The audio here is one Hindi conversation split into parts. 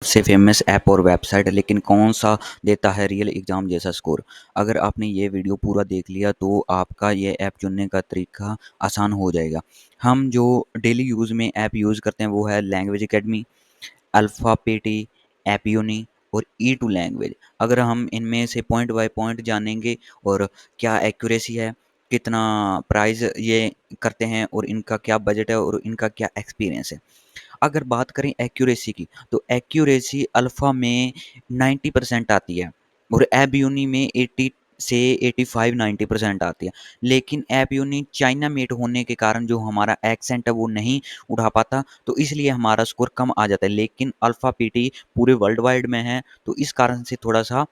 से फेमस ऐप और वेबसाइट लेकिन कौन सा देता है रियल एग्ज़ाम जैसा स्कोर। अगर आपने ये वीडियो पूरा देख लिया तो आपका ये ऐप चुनने का तरीका आसान हो जाएगा। हम जो डेली यूज़ में ऐप यूज़ करते हैं वो है लैंग्वेज अकेडमी, अल्फ़ापेटी, ऐपयूनी और ई टू लैंग्वेज। अगर हम इनमें से पॉइंट बाय पॉइंट जानेंगे और क्या एक्यूरेसी है, कितना प्राइस ये करते हैं और इनका क्या बजट है और इनका क्या एक्सपीरियंस है। अगर बात करें एक्यूरेसी की, तो एक्यूरेसी अल्फ़ा में 90% आती है और ऐप यूनी में 80 से 85-90% आती है। लेकिन ऐप यूनी चाइना मेड होने के कारण जो हमारा एक्सेंट है वो नहीं उठा पाता, तो इसलिए हमारा स्कोर कम आ जाता है। लेकिन अल्फ़ा पीटी पूरे वर्ल्ड वाइड में है, तो इस कारण से थोड़ा-सा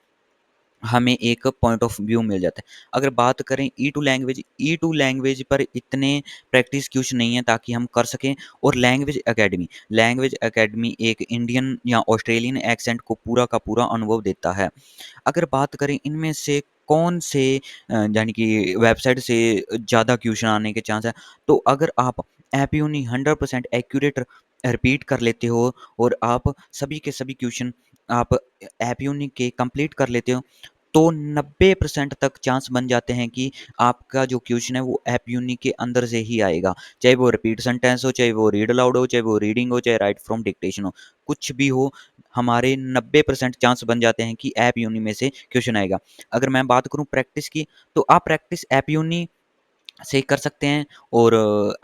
हमें एक पॉइंट ऑफ व्यू मिल जाता है। अगर बात करें ई टू लैंग्वेज पर इतने प्रैक्टिस क्वेश्चन नहीं है ताकि हम कर सकें। और लैंग्वेज एकेडमी एक इंडियन या ऑस्ट्रेलियन एक्सेंट को पूरा का पूरा अनुभव देता है। अगर बात करें इनमें से कौन से यानी कि वेबसाइट से ज़्यादा क्वेश्चन आने के चांस है, तो अगर आप एपयूनी 100% एक्यूरेट रिपीट कर लेते हो और आप सभी के सभी क्वेश्चन आप एपयूनी के कंप्लीट कर लेते हो, तो 90% तक चांस बन जाते हैं कि आपका जो क्वेश्चन है वो एपयूनी के अंदर से ही आएगा। चाहे वो रिपीट सेंटेंस हो, चाहे वो रीड अलाउड हो, चाहे वो रीडिंग हो, चाहे राइट फ्रॉम डिक्टेशन हो, कुछ भी हो, हमारे 90% चांस बन जाते हैं कि ऐप यूनी में से क्वेश्चन आएगा। अगर मैं बात करूँ प्रैक्टिस की, तो आप प्रैक्टिस ऐप यूनी से कर सकते हैं। और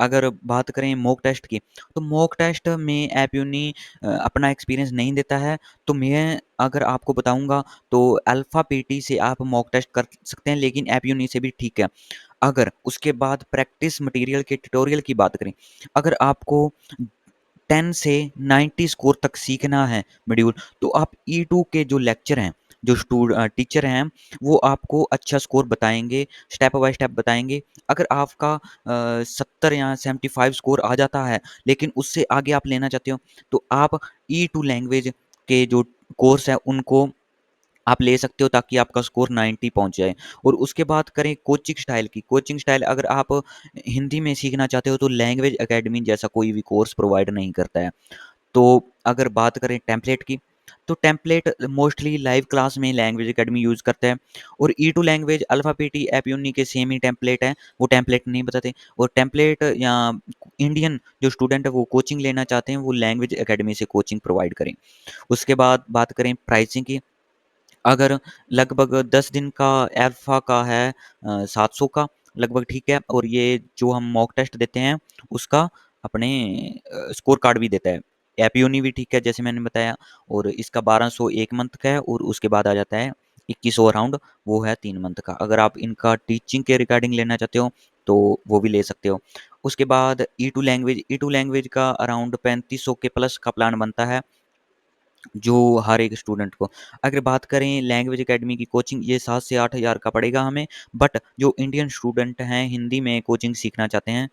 अगर बात करें मॉक टेस्ट की, तो मॉक टेस्ट में ऐप यूनी अपना एक्सपीरियंस नहीं देता है। तो मैं अगर आपको बताऊँगा तो अल्फ़ा पीटी से आप मॉक टेस्ट कर सकते हैं, लेकिन ऐप यूनी से भी ठीक है। अगर उसके बाद प्रैक्टिस मटेरियल के ट्यूटोरियल की बात करें, अगर आपको 10 से 90 स्कोर तक सीखना है मॉड्यूल, तो आप ई2 के जो लेक्चर हैं, जो टीचर हैं, वो आपको अच्छा स्कोर बताएँगे, स्टेप बाय स्टेप बताएँगे। अगर आपका 70 या 75 स्कोर आ जाता है, लेकिन उससे आगे आप लेना चाहते हो, तो आप ई2 लैंग्वेज के जो कोर्स हैं, उनको आप ले सकते हो ताकि आपका स्कोर 90 पहुँच जाए। और उसके बाद करें कोचिंग स्टाइल की, कोचिंग स्टाइल अगर आप हिंदी में सीखना चाहते हो, तो लैंग्वेज अकेडमी जैसा कोई भी कोर्स प्रोवाइड नहीं करता है। तो अगर बात करें टेम्पलेट की, तो टेम्पलेट मोस्टली लाइव क्लास में लैंग्वेज अकेडमी यूज़ करता है। और ई2 लैंग्वेज अल्फ़ापेटी ऐप यूनी के सेम ही टेम्पलेट है, वो टेम्पलेट नहीं बताते। और टेम्पलेट या इंडियन जो स्टूडेंट है वो कोचिंग लेना चाहते हैं, वो लैंग्वेज अकेडमी से कोचिंग प्रोवाइड करें। उसके बाद बात करें प्राइसिंग की, अगर लगभग 10 दिन का अल्फ़ा का है 700 का लगभग ठीक है। और ये जो हम मॉक टेस्ट देते हैं उसका अपने स्कोर कार्ड भी देता है। एपीओनी भी ठीक है जैसे मैंने बताया। और इसका 1200 1 मंथ का है और उसके बाद आ जाता है 2100 अराउंड, वो है 3 मंथ का। अगर आप इनका टीचिंग के रिगार्डिंग लेना चाहते हो तो वो भी ले सकते हो। उसके बाद ई टू लैंग्वेज का अराउंड 3500 के प्लस का प्लान बनता है जो हर एक स्टूडेंट को। अगर बात करें लैंग्वेज अकेडमी की कोचिंग, ये 7 से 8 हज़ार का पड़ेगा हमें। बट जो इंडियन स्टूडेंट हैं हिंदी में कोचिंग सीखना चाहते हैं,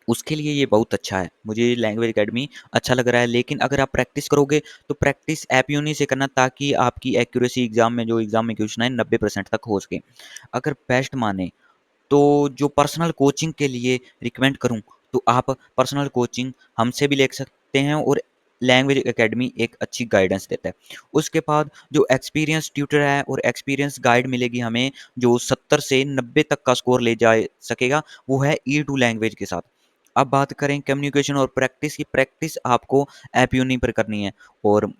उसके लिए ये बहुत अच्छा है। मुझे लैंग्वेज अकेडमी अच्छा लग रहा है। लेकिन अगर आप प्रैक्टिस करोगे तो प्रैक्टिस ऐप यूनी से करना ताकि आपकी एक्यूरेसी एग्ज़ाम में क्वेश्चन आए 90% तक हो सके। अगर बेस्ट माने तो जो पर्सनल कोचिंग के लिए रिकमेंड करूँ, तो आप पर्सनल कोचिंग हमसे भी ले सकते हैं और लैंग्वेज अकेडमी एक अच्छी गाइडेंस देता है। उसके बाद जो एक्सपीरियंस ट्यूटर है और एक्सपीरियंस गाइड मिलेगी हमें, जो 70 से 90 तक का स्कोर ले जा सकेगा, वो है ई2 लैंग्वेज के साथ। अब बात करें कम्युनिकेशन और प्रैक्टिस की, प्रैक्टिस आपको ऐप यूनी पर करनी है। और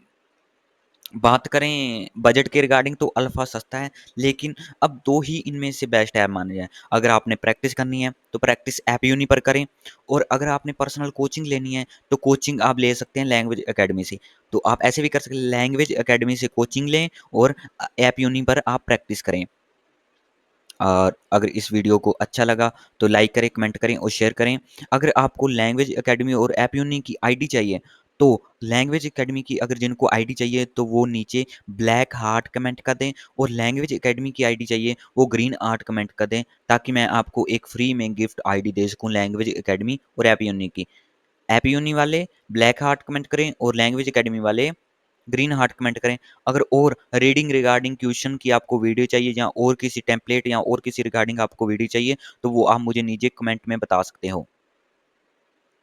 बात करें बजट के रिगार्डिंग, तो अल्फ़ा सस्ता है, लेकिन अब 2 ही इनमें से बेस्ट ऐप माने जाएँ। अगर आपने प्रैक्टिस करनी है, तो प्रैक्टिस ऐप यूनी पर करें। और अगर आपने पर्सनल कोचिंग लेनी है, तो कोचिंग आप ले सकते हैं लैंग्वेज अकेडमी से। तो आप ऐसे भी कर सकते हैं, लैंग्वेज अकेडमी से कोचिंग लें और ऐप यूनी पर आप प्रैक्टिस करें। और अगर इस वीडियो को अच्छा लगा तो लाइक करें, कमेंट करें और शेयर करें। अगर आपको लैंग्वेज अकेडमी और ऐप यूनी की आईडी चाहिए, तो लैंग्वेज अकेडमी की अगर जिनको आईडी चाहिए तो वो नीचे ब्लैक हार्ट कमेंट कर दें, और लैंग्वेज अकेडमी की आईडी चाहिए वो ग्रीन हार्ट कमेंट कर दें, ताकि मैं आपको एक फ्री में गिफ्ट आईडी दे सकूँ लैंग्वेज अकेडमी और ऐप यूनी की। ऐप यूनी वाले ब्लैक हार्ट कमेंट करें और लैंग्वेज अकेडमी वाले ग्रीन हार्ट कमेंट करें। अगर और रीडिंग रिगार्डिंग क्वेश्चन की आपको वीडियो चाहिए या और किसी टेम्पलेट या और किसी रिगार्डिंग आपको वीडियो चाहिए, तो वो आप मुझे नीचे कमेंट में बता सकते हो।